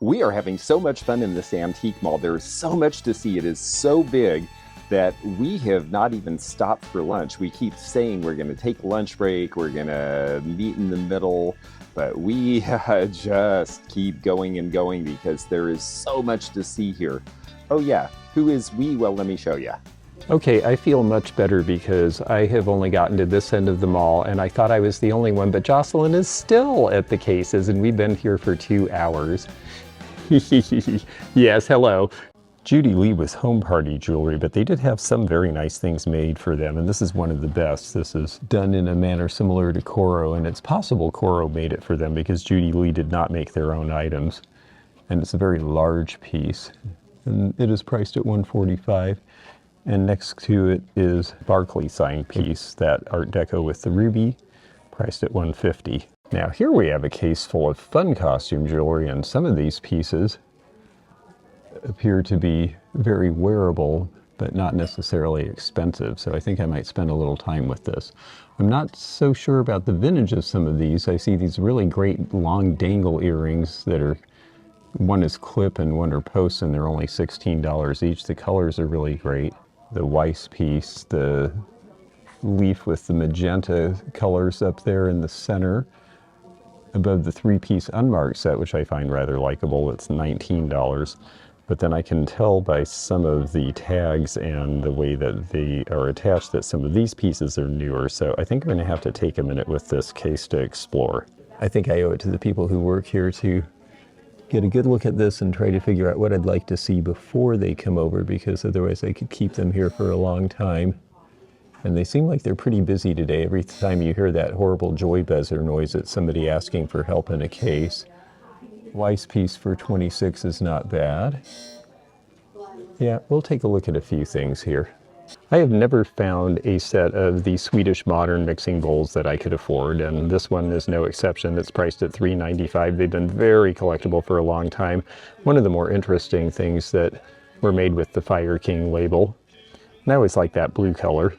We are having so much fun in this antique mall. There is so much to see. It is so big that we have not even stopped for lunch. We keep saying we're going to take a lunch break, we're going to meet in the middle, but we just keep going and going because there is so much to see here. Oh yeah, who is we? Well, let me show you. Okay, I feel much better because I have only gotten to this end of the mall and I thought I was the only one, but Jocelyn is still at the cases and we've been here for 2 hours. Yes, hello. Judy Lee was home party jewelry, but they did have some very nice things made for them, and this is one of the best. This is done in a manner similar to Coro, and it's possible Coro made it for them because Judy Lee did not make their own items. And it's a very large piece, and it is priced at $145. And next to it is Barclay sign piece, that Art Deco with the ruby, priced at $150. Now here we have a case full of fun costume jewelry, and some of these pieces appear to be very wearable, but not necessarily expensive. So I think I might spend a little time with this. I'm not so sure about the vintage of some of these. I see these really great long dangle earrings that are, one is clip and one are posts, and they're only $16 each. The colors are really great. The Weiss piece, the leaf with the magenta colors up there in the center. Above the 3-piece unmarked set, which I find rather likable, it's $19. But then I can tell by some of the tags and the way that they are attached that some of these pieces are newer. So I think I'm going to have to take a minute with this case to explore. I think I owe it to the people who work here to get a good look at this and try to figure out what I'd like to see before they come over, because otherwise I could keep them here for a long time. And they seem like they're pretty busy today. Every time you hear that horrible joy buzzer noise, it's somebody asking for help in a case. Weiss piece for $26 is not bad. Yeah, we'll take a look at a few things here. I have never found a set of the Swedish modern mixing bowls that I could afford, and this one is no exception. It's priced at $3.95. They've been very collectible for a long time. One of the more interesting things that were made with the Fire King label. And I always like that blue color.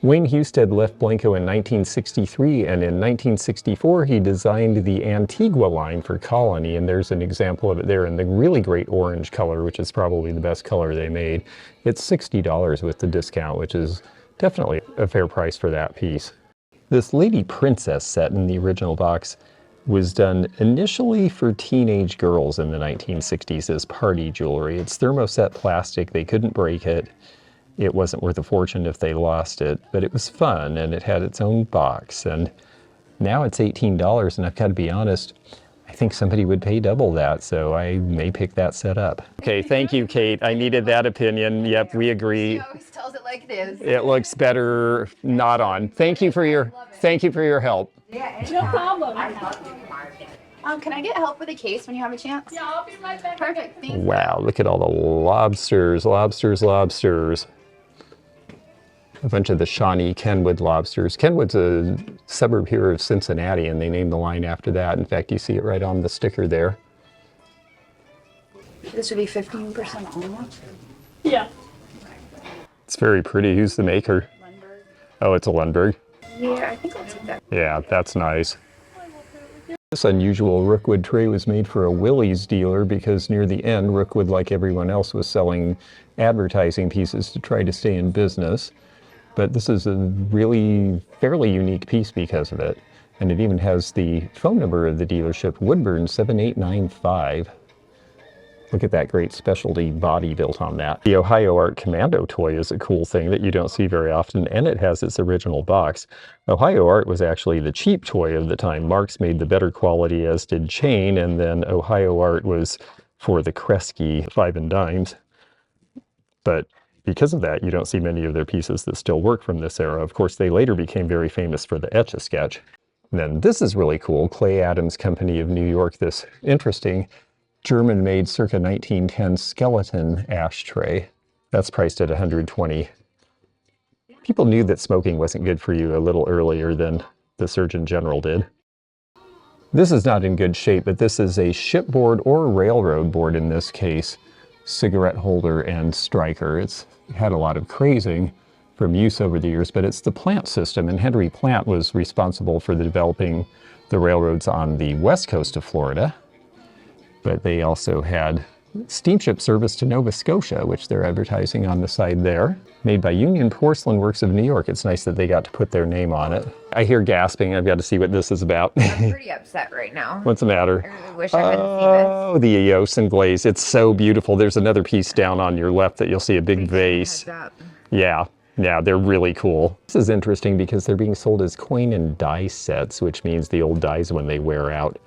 Wayne Husted left Blenko in 1963, and in 1964 he designed the Antigua line for Colony, and there's an example of it there in the really great orange color, which is probably the best color they made. It's $60 with the discount, which is definitely a fair price for that piece. This Lady Princess set in the original box was done initially for teenage girls in the 1960s as party jewelry. It's thermoset plastic, they couldn't break it. It wasn't worth a fortune if they lost it, but it was fun and it had its own box. And now it's $18, and I've got to be honest, I think somebody would pay double that, so I may pick that set up. Okay, thank you, Kate. I needed that opinion. Yep, we agree. She always tells it like it is. It looks better not on. Thank you for your help. Yeah, no problem. Can I get help with a case when you have a chance? Yeah, I'll be right back. Perfect, thank you. Wow, look at all the lobsters, lobsters, lobsters. A bunch of the Shawnee Kenwood lobsters. Kenwood's a suburb here of Cincinnati, and they named the line after that. In fact, you see it right on the sticker there. This would be 15% off. Yeah. It's very pretty. Who's the maker? Lundberg. Oh, it's a Lundberg. Yeah, I think I'll take that. Yeah, that's nice. This unusual Rookwood tray was made for a Willys dealer because near the end, Rookwood, like everyone else, was selling advertising pieces to try to stay in business. But this is a really fairly unique piece because of it. And it even has the phone number of the dealership, Woodburn 7895. Look at that great specialty body built on that. The Ohio Art Commando toy is a cool thing that you don't see very often, and it has its original box. Ohio Art was actually the cheap toy of the time. Marks made the better quality, as did Chain, and then Ohio Art was for the Kresge 5 and dimes. But because of that, you don't see many of their pieces that still work from this era. Of course, they later became very famous for the Etch-a-Sketch. And then this is really cool. Clay Adams Company of New York, this interesting German-made circa 1910 skeleton ashtray. That's priced at $120. People knew that smoking wasn't good for you a little earlier than the Surgeon General did. This is not in good shape, but this is a shipboard or railroad board in this case, cigarette holder and striker. It's had a lot of crazing from use over the years, but it's the Plant system, and Henry Plant was responsible for developing the railroads on the west coast of Florida. But they also had steamship service to Nova Scotia, which they're advertising on the side there. Made by Union Porcelain Works of New York. It's nice that they got to put their name on it. I hear gasping. I've got to see what this is about. I'm pretty upset right now. What's the matter? I really wish I hadn't seen this. Oh, the eosin glaze. It's so beautiful. There's another piece down on your left that you'll see a big vase. Yeah, they're really cool. This is interesting because they're being sold as coin and die sets, which means the old dies when they wear out.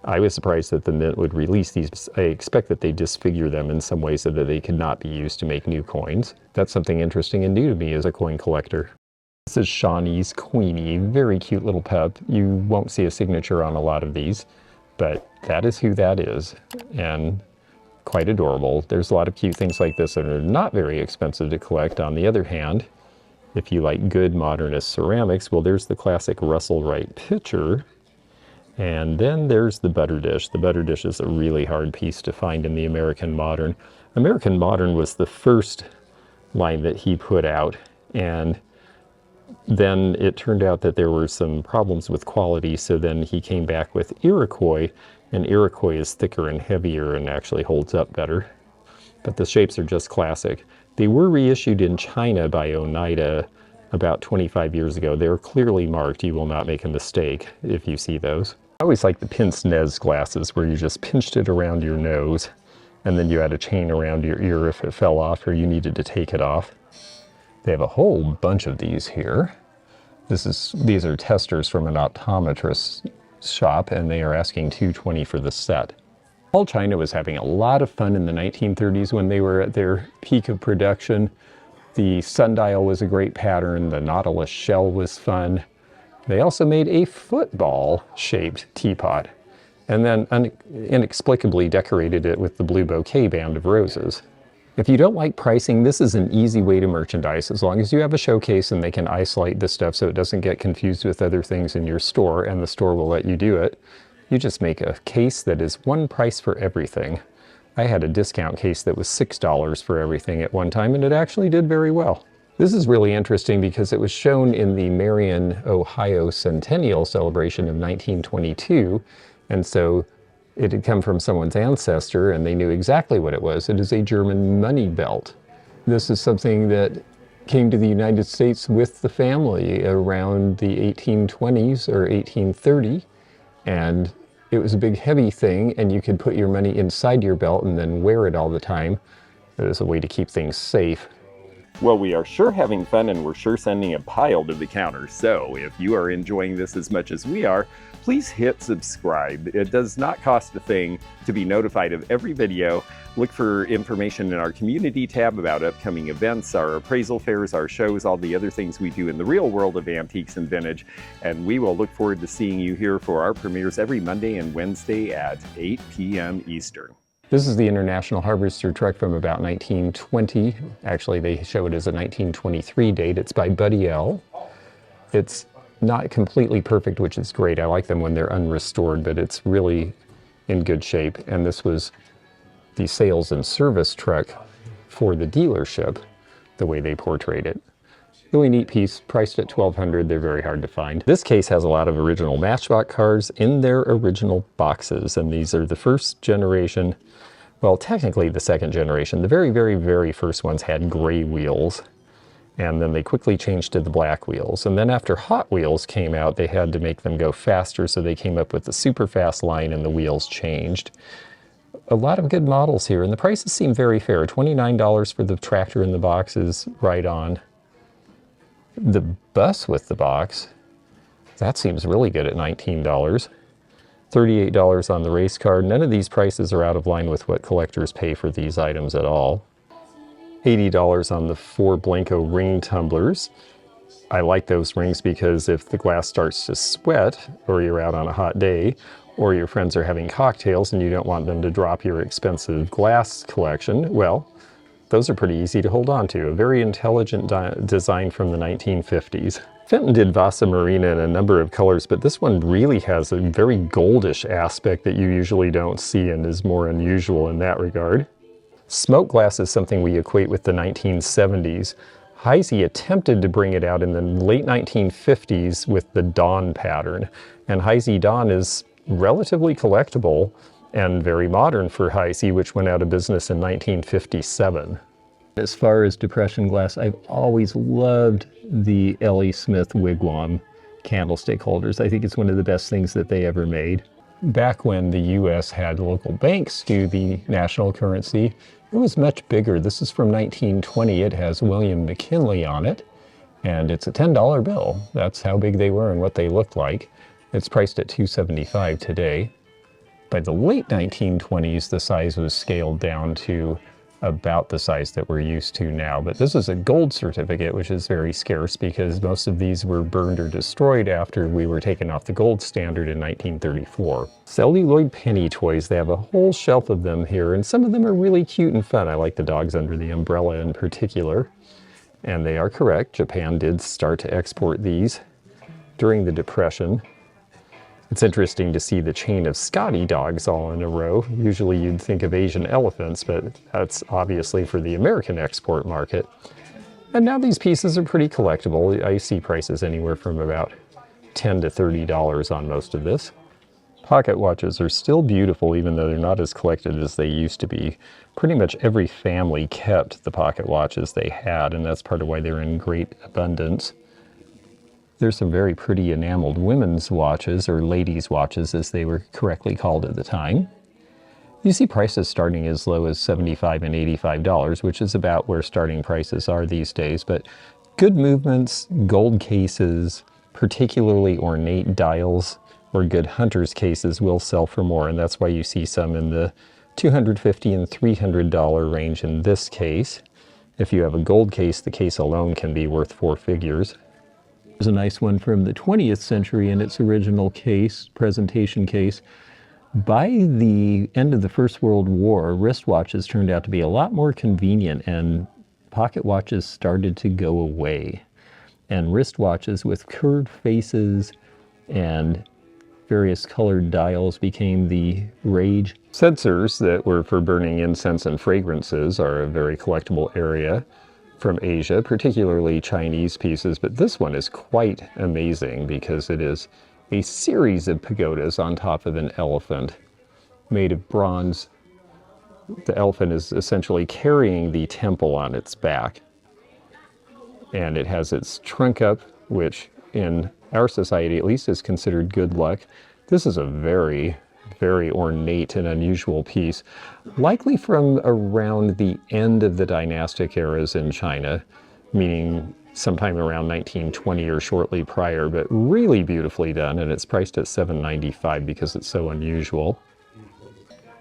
I was surprised that the Mint would release these. I expect that they disfigure them in some way so that they could not be used to make new coins. That's something interesting and new to me as a coin collector. This is Shawnee's Queenie, very cute little pup. You won't see a signature on a lot of these, but that is who that is, and quite adorable. There's a lot of cute things like this that are not very expensive to collect. On the other hand, if you like good modernist ceramics, well, there's the classic Russell Wright pitcher. And then there's the butter dish. The butter dish is a really hard piece to find in the American Modern. American Modern was the first line that he put out, and then it turned out that there were some problems with quality, so then he came back with Iroquois, and Iroquois is thicker and heavier and actually holds up better. But the shapes are just classic. They were reissued in China by Oneida about 25 years ago. They're clearly marked. You will not make a mistake if you see those. I always like the pince-nez glasses where you just pinched it around your nose and then you had a chain around your ear if it fell off or you needed to take it off. They have a whole bunch of these here. These are testers from an optometrist shop, and they are asking $220 for the set. All China was having a lot of fun in the 1930s when they were at their peak of production. The sundial was a great pattern. The Nautilus shell was fun. They also made a football-shaped teapot, and then inexplicably decorated it with the blue bouquet band of roses. If you don't like pricing, this is an easy way to merchandise, as long as you have a showcase and they can isolate the stuff so it doesn't get confused with other things in your store, and the store will let you do it. You just make a case that is one price for everything. I had a discount case that was $6 for everything at one time, and it actually did very well. This is really interesting because it was shown in the Marion, Ohio Centennial celebration of 1922, and so it had come from someone's ancestor and they knew exactly what it was. It is a German money belt. This is something that came to the United States with the family around the 1820s or 1830, and it was a big heavy thing, and you could put your money inside your belt and then wear it all the time. It was a way to keep things safe. Well, we are sure having fun, and we're sure sending a pile to the counter. So if you are enjoying this as much as we are, please hit subscribe. It does not cost a thing to be notified of every video. Look for information in our community tab about upcoming events, our appraisal fairs, our shows, all the other things we do in the real world of antiques and vintage. And we will look forward to seeing you here for our premieres every Monday and Wednesday at 8 p.m. Eastern. This is the International Harvester truck from about 1920. Actually, they show it as a 1923 date. It's by Buddy L. It's not completely perfect, which is great. I like them when they're unrestored, but it's really in good shape. And this was the sales and service truck for the dealership, the way they portrayed it. Really neat piece, priced at $1,200. They're very hard to find. This case has a lot of original Matchbox cars in their original boxes, and these are the first generation. Well, technically the second generation. The very, very, very first ones had gray wheels, and then they quickly changed to the black wheels. And then after Hot Wheels came out, they had to make them go faster, so they came up with the super fast line and the wheels changed. A lot of good models here, and the prices seem very fair. $29 for the tractor in the box is right on. The bus with the box, that seems really good at $19. $38 on the race car. None of these prices are out of line with what collectors pay for these items at all. $80 on the 4 Blenko ring tumblers. I like those rings because if the glass starts to sweat, or you're out on a hot day, or your friends are having cocktails and you don't want them to drop your expensive glass collection, well, those are pretty easy to hold on to. A very intelligent design from the 1950s. Fenton did Vasa Marina in a number of colors, but this one really has a very goldish aspect that you usually don't see and is more unusual in that regard. Smoke glass is something we equate with the 1970s. Heisey attempted to bring it out in the late 1950s with the Dawn pattern, and Heisey Dawn is relatively collectible. and very modern for High C, which went out of business in 1957. As far as Depression glass, I've always loved the L.E. Smith Wigwam candlestick holders. I think it's one of the best things that they ever made. Back when the U.S. had local banks do the national currency, it was much bigger. This is from 1920. It has William McKinley on it, and it's a $10 bill. That's how big they were and what they looked like. It's priced at $2.75 today. By the late 1920s, the size was scaled down to about the size that we're used to now. But this is a gold certificate, which is very scarce because most of these were burned or destroyed after we were taken off the gold standard in 1934. Celluloid penny toys, they have a whole shelf of them here, and some of them are really cute and fun. I like the dogs under the umbrella in particular. And they are correct. Japan did start to export these during the Depression. It's interesting to see the chain of Scotty dogs all in a row. Usually you'd think of Asian elephants, but that's obviously for the American export market. And now these pieces are pretty collectible. I see prices anywhere from about $10 to $30 on most of this. Pocket watches are still beautiful, even though they're not as collected as they used to be. Pretty much every family kept the pocket watches they had, and that's part of why they're in great abundance. There's some very pretty enameled women's watches, or ladies' watches as they were correctly called at the time. You see prices starting as low as $75 and $85, which is about where starting prices are these days, but good movements, gold cases, particularly ornate dials, or good hunter's cases will sell for more, and that's why you see some in the $250 and $300 range in this case. If you have a gold case, the case alone can be worth 4 figures. There's a nice one from the 20th century in its original case, presentation case. By the end of the First World War, wristwatches turned out to be a lot more convenient, and pocket watches started to go away. And wristwatches with curved faces and various colored dials became the rage. Censers that were for burning incense and fragrances are a very collectible area from Asia, particularly Chinese pieces, but this one is quite amazing because it is a series of pagodas on top of an elephant made of bronze. The elephant is essentially carrying the temple on its back, and it has its trunk up, which in our society at least is considered good luck. This is a very ornate and unusual piece, likely from around the end of the dynastic eras in China, meaning sometime around 1920 or shortly prior, but really beautifully done, and it's priced at $7.95 because it's so unusual.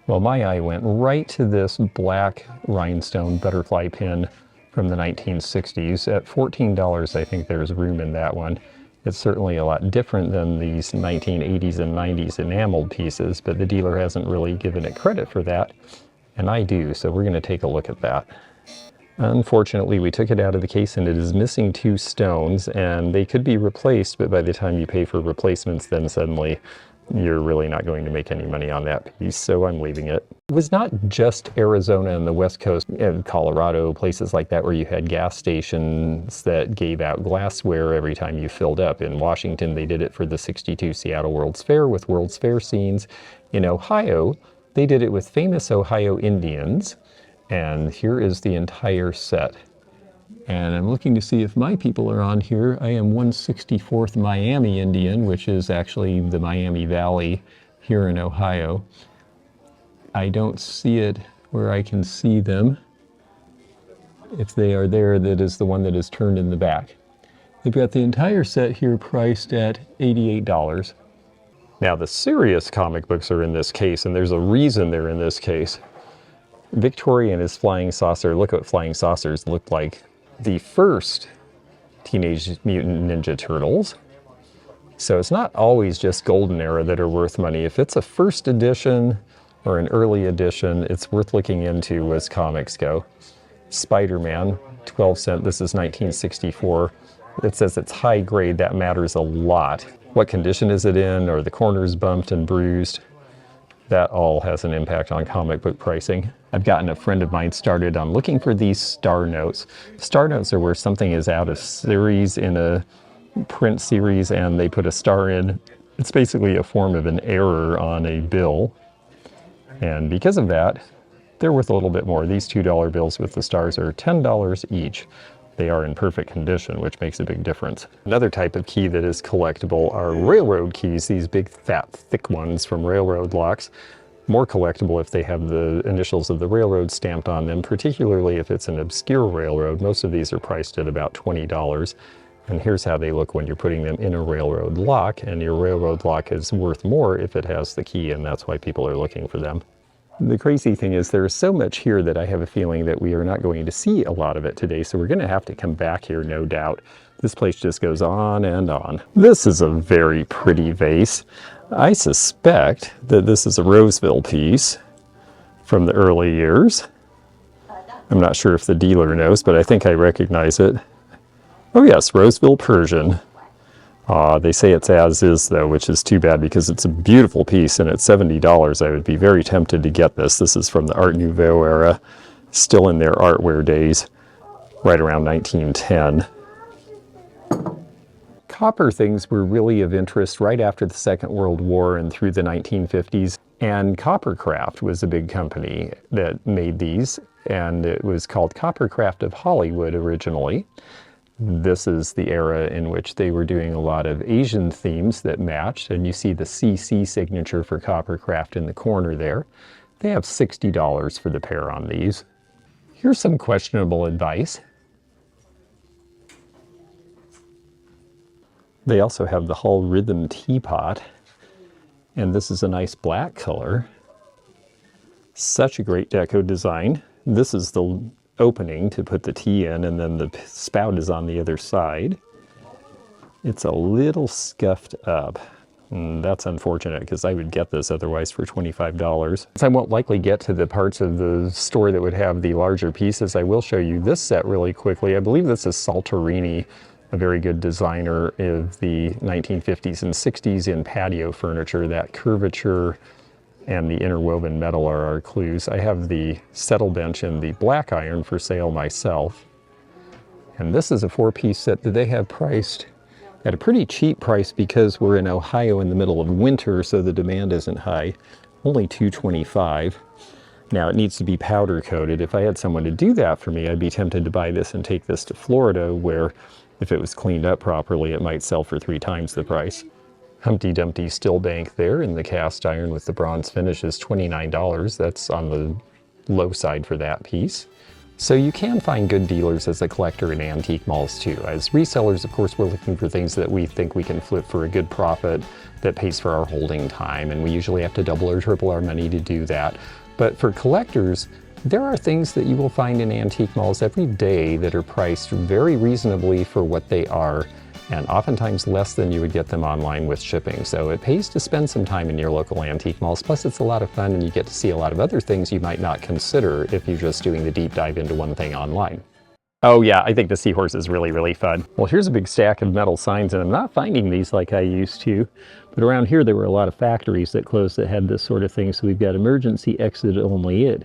Well, my eye went right to this black rhinestone butterfly pin from the 1960s. At $14, I think there's room in that one. It's certainly a lot different than these 1980s and 90s enameled pieces, but the dealer hasn't really given it credit for that, and I do, so we're going to take a look at that. Unfortunately, we took it out of the case and it is missing 2 stones, and they could be replaced, but by the time you pay for replacements, then suddenly you're really not going to make any money on that piece, so I'm leaving it. It was not just Arizona and the West Coast and Colorado, places like that, where you had gas stations that gave out glassware every time you filled up. In Washington, they did it for the '62 Seattle World's Fair with World's Fair scenes. In Ohio, they did it with famous Ohio Indians, and here is the entire set. And I'm looking to see if my people are on here. I am 164th Miami Indian, which is actually the Miami Valley here in Ohio. I don't see it where I can see them. If they are there, that is the one that is turned in the back. They've got the entire set here priced at $88. Now the serious comic books are in this case, and there's a reason they're in this case. Victory and his flying saucer. Look what flying saucers looked like. The first Teenage Mutant Ninja Turtles. So it's not always just Golden Era that are worth money. If it's a first edition or an early edition, it's worth looking into as comics go. Spider-Man, 12 cent. This is 1964. It says it's high grade. That matters a lot. What condition is it in? Are the corners bumped and bruised? That all has an impact on comic book pricing. I've gotten a friend of mine started on looking for these star notes. Star notes are where something is out of series in a print series and they put a star in. It's basically a form of an error on a bill. And because of that, they're worth a little bit more. These $2 bills with the stars are $10 each. They are in perfect condition, which makes a big difference. Another type of key that is collectible are railroad keys, these big, fat, thick ones from railroad locks. More collectible if they have the initials of the railroad stamped on them, particularly if it's an obscure railroad. Most of these are priced at about $20. And here's how they look when you're putting them in a railroad lock, and your railroad lock is worth more if it has the key, and that's why people are looking for them. The crazy thing is there's so much here that I have a feeling that we are not going to see a lot of it today, so we're going to have to come back here, no doubt. This place just goes on and on. This is a very pretty vase. I suspect that this is a Roseville piece from the early years. I'm not sure if the dealer knows, but I think I recognize it. Oh yes, Roseville Persian. They say it's as is though, which is too bad because it's a beautiful piece and at $70 I would be very tempted to get this. This is from the Art Nouveau era, still in their artware days, right around 1910. Copper things were really of interest right after the Second World War and through the 1950s. And Coppercraft was a big company that made these, and it was called Coppercraft of Hollywood originally. This is the era in which they were doing a lot of Asian themes that matched, and you see the CC signature for Coppercraft in the corner there. They have $60 for the pair on these. Here's some questionable advice. They also have the Hall Rhythm teapot, and this is a nice black color. Such a great deco design. This is the opening to put the tea in, and then the spout is on the other side. It's a little scuffed up. That's unfortunate because I would get this otherwise for $25. I won't likely get to the parts of the store that would have the larger pieces. I will show you this set really quickly. I believe this is Salterini, a very good designer of the 1950s and 60s in patio furniture. That curvature and the interwoven metal are our clues. I have the settle bench and the black iron for sale myself. And this is a 4-piece set that they have priced at a pretty cheap price because we're in Ohio in the middle of winter, so the demand isn't high. Only $225. Now it needs to be powder coated. If I had someone to do that for me, I'd be tempted to buy this and take this to Florida, where if it was cleaned up properly, it might sell for 3 times the price. Humpty Dumpty Still Bank there in the cast iron with the bronze finish is $29. That's on the low side for that piece. So you can find good dealers as a collector in antique malls too. As resellers, of course, we're looking for things that we think we can flip for a good profit that pays for our holding time, and we usually have to double or triple our money to do that. But for collectors, there are things that you will find in antique malls every day that are priced very reasonably for what they are, and oftentimes less than you would get them online with shipping. So it pays to spend some time in your local antique malls. Plus it's a lot of fun and you get to see a lot of other things you might not consider if you're just doing the deep dive into one thing online. Oh yeah, I think the seahorse is really, really fun. Well, here's a big stack of metal signs, and I'm not finding these like I used to, but around here there were a lot of factories that closed that had this sort of thing. So we've got emergency exit only at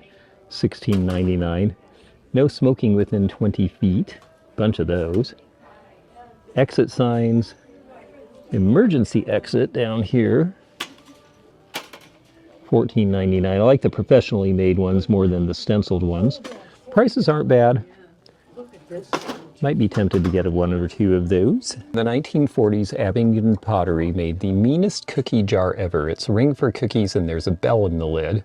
$16.99. No smoking within 20 feet, bunch of those. Exit signs, emergency exit down here, $14.99. I like the professionally made ones more than the stenciled ones. Prices aren't bad. Might be tempted to get 1 or 2 of those. In the 1940s, Abingdon Pottery made the meanest cookie jar ever. It's a ring for cookies and there's a bell in the lid.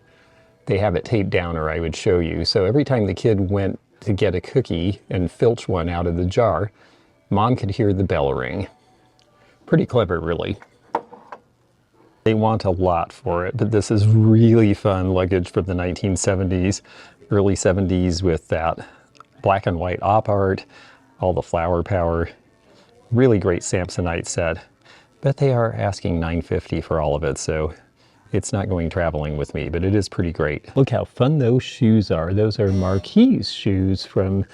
They have it taped down, or I would show you. So every time the kid went to get a cookie and filch one out of the jar, Mom could hear the bell ring. Pretty clever, really. They want a lot for it, but this is really fun luggage from the 1970s, early 70s with that black and white op art, all the flower power. Really great Samsonite set. Bet they are asking $9.50 for all of it, so it's not going traveling with me, but it is pretty great. Look how fun those shoes are. Those are Marquis shoes from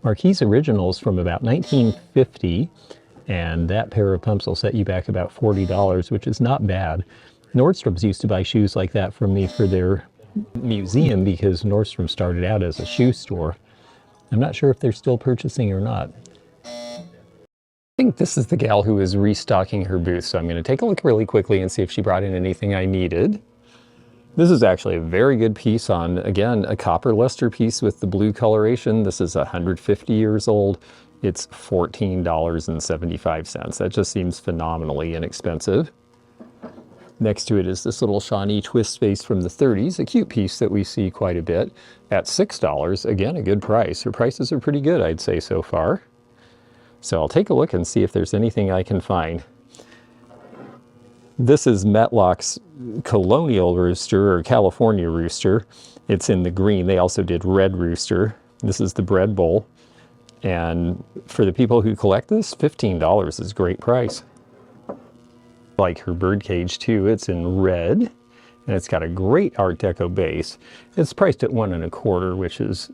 Marquis Originals from about 1950, and that pair of pumps will set you back about $40, which is not bad. Nordstrom's used to buy shoes like that from me for their museum because Nordstrom started out as a shoe store. I'm not sure if they're still purchasing or not. I think this is the gal who is restocking her booth, so I'm going to take a look really quickly and see if she brought in anything I needed. This is actually a very good piece on, again, a copper luster piece with the blue coloration. This is 150 years old. It's $14.75. That just seems phenomenally inexpensive. Next to it is this little Shawnee twist vase from the 30s, a cute piece that we see quite a bit at $6. Again, a good price. Her prices are pretty good, I'd say, so far. So I'll take a look and see if there's anything I can find. This is Metlock's Colonial Rooster, or California Rooster. It's in the green. They also did Red Rooster. This is the bread bowl. And for the people who collect this, $15 is a great price. Like her bird cage too, it's in red, and it's got a great Art Deco base. It's priced at $1.25, which is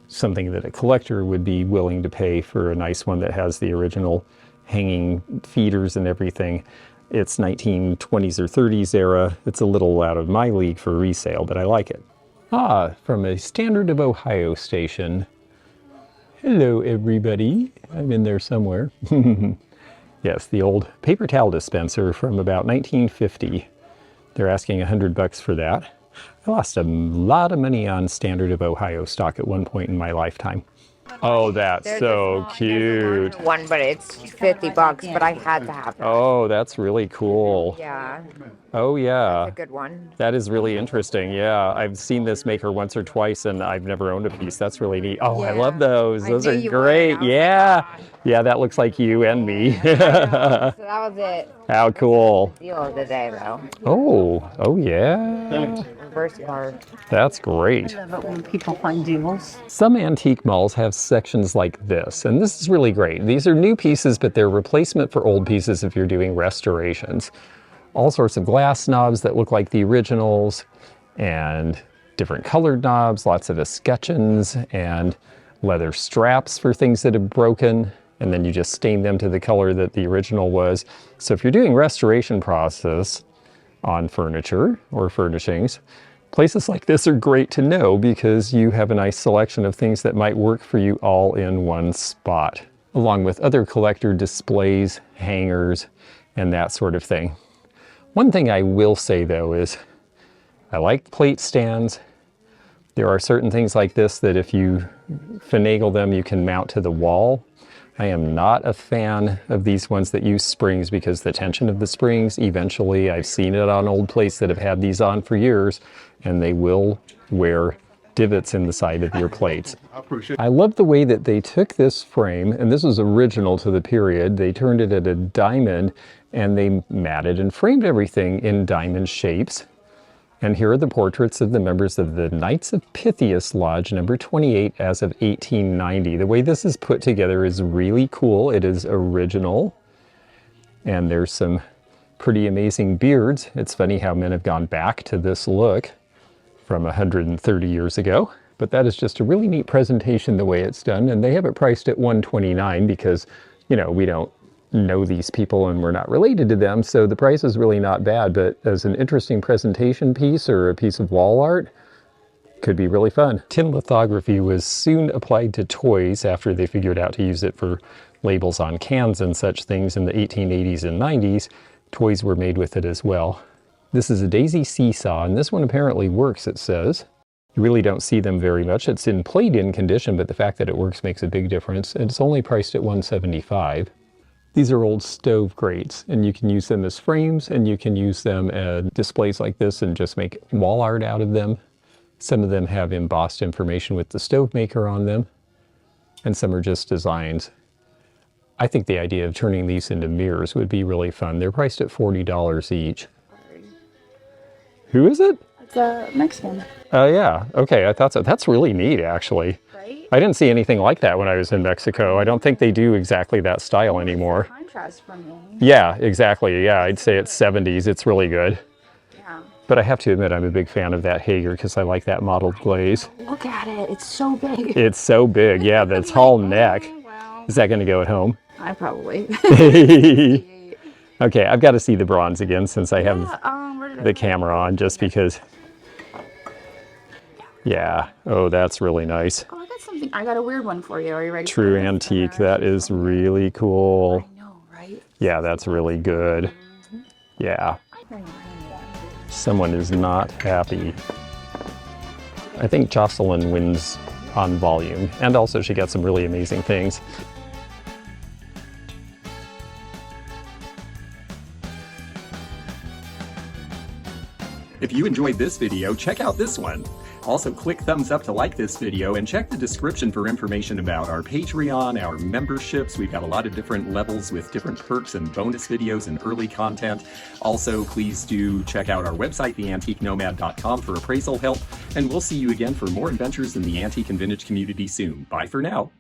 something that a collector would be willing to pay for a nice one that has the original hanging feeders and everything. It's 1920s or 30s era. It's a little out of my league for resale, but I like it. Ah, from a Standard of Ohio station. Hello, everybody. I'm in there somewhere. Yes, the old paper towel dispenser from about 1950. They're asking $100 for that. I lost a lot of money on Standard of Ohio stock at one point in my lifetime. Oh, that's so cute. One, but it's $50, but I had to have it. Oh, that's really cool. Yeah, Oh, yeah. that's a good one. That is really interesting. Yeah, I've seen this maker once or twice, and I've never owned a piece. That's really neat. Oh, I love those. I Those knew are you would. great. I was Yeah. like, Yeah, that looks like you and me. So that was it. How cool. Deal of the day, though. Oh, yeah. Reverse card. That's great. I love it when people find deals. Some antique malls have sections like this, and this is really great. These are new pieces, but they're replacement for old pieces if you're doing restorations. All sorts of glass knobs that look like the originals, and different colored knobs, lots of escutcheons, and leather straps for things that have broken, and then you just stain them to the color that the original was. So if you're doing restoration process on furniture or furnishings, places like this are great to know because you have a nice selection of things that might work for you all in one spot, along with other collector displays, hangers, and that sort of thing. One thing I will say though is I like plate stands. There are certain things like this that if you finagle them, you can mount to the wall. I am not a fan of these ones that use springs because the tension of the springs, eventually, I've seen it on old plates that have had these on for years, and they will wear divots in the side of your plates. I love the way that they took this frame, and this was original to the period. They turned it at a diamond, and they matted and framed everything in diamond shapes. And here are the portraits of the members of the Knights of Pythias Lodge, number 28, as of 1890. The way this is put together is really cool. It is original. And there's some pretty amazing beards. It's funny how men have gone back to this look from 130 years ago. But that is just a really neat presentation the way it's done. And they have it priced at $129 because, you know, we don't know these people and we're not related to them, so the price is really not bad, but as an interesting presentation piece or a piece of wall art, could be really fun. Tin lithography was soon applied to toys after they figured out to use it for labels on cans and such things in the 1880s and 90s. Toys were made with it as well. This is a daisy seesaw, and this one apparently works, it says. You really don't see them very much. It's in played-in condition, but the fact that it works makes a big difference. It's only priced at $175. These are old stove grates, and you can use them as frames, and you can use them as displays like this and just make wall art out of them. Some of them have embossed information with the stove maker on them, and some are just designs. I think the idea of turning these into mirrors would be really fun. They're priced at $40 each. Who is it? It's a Mexican. Oh yeah, okay, I thought so. That's really neat, actually. Right? I didn't see anything like that when I was in Mexico. I don't think they do exactly that style anymore. Contrast for me. Yeah, exactly. Yeah, I'd say it's 70s. It's really good. Yeah. But I have to admit, I'm a big fan of that Hager because I like that mottled glaze. Look at it. It's so big. It's so big. Yeah, the tall neck. Oh, wow. Is that going to go at home? I probably. Okay, I've got to see the bronze again since I have Where did the camera on, just because. Yeah. Oh, that's really nice. Oh, I got something. I got a weird one for you. Are you ready? True for this? antique. That is really cool. I know, right? Yeah, that's really good. Yeah. Someone is not happy. I think Jocelyn wins on volume, and also she got some really amazing things. If you enjoyed this video, check out this one. Also, click thumbs up to like this video and check the description for information about our Patreon, our memberships. We've got a lot of different levels with different perks and bonus videos and early content. Also, please do check out our website, theantiquenomad.com, for appraisal help. And we'll see you again for more adventures in the antique and vintage community soon. Bye for now.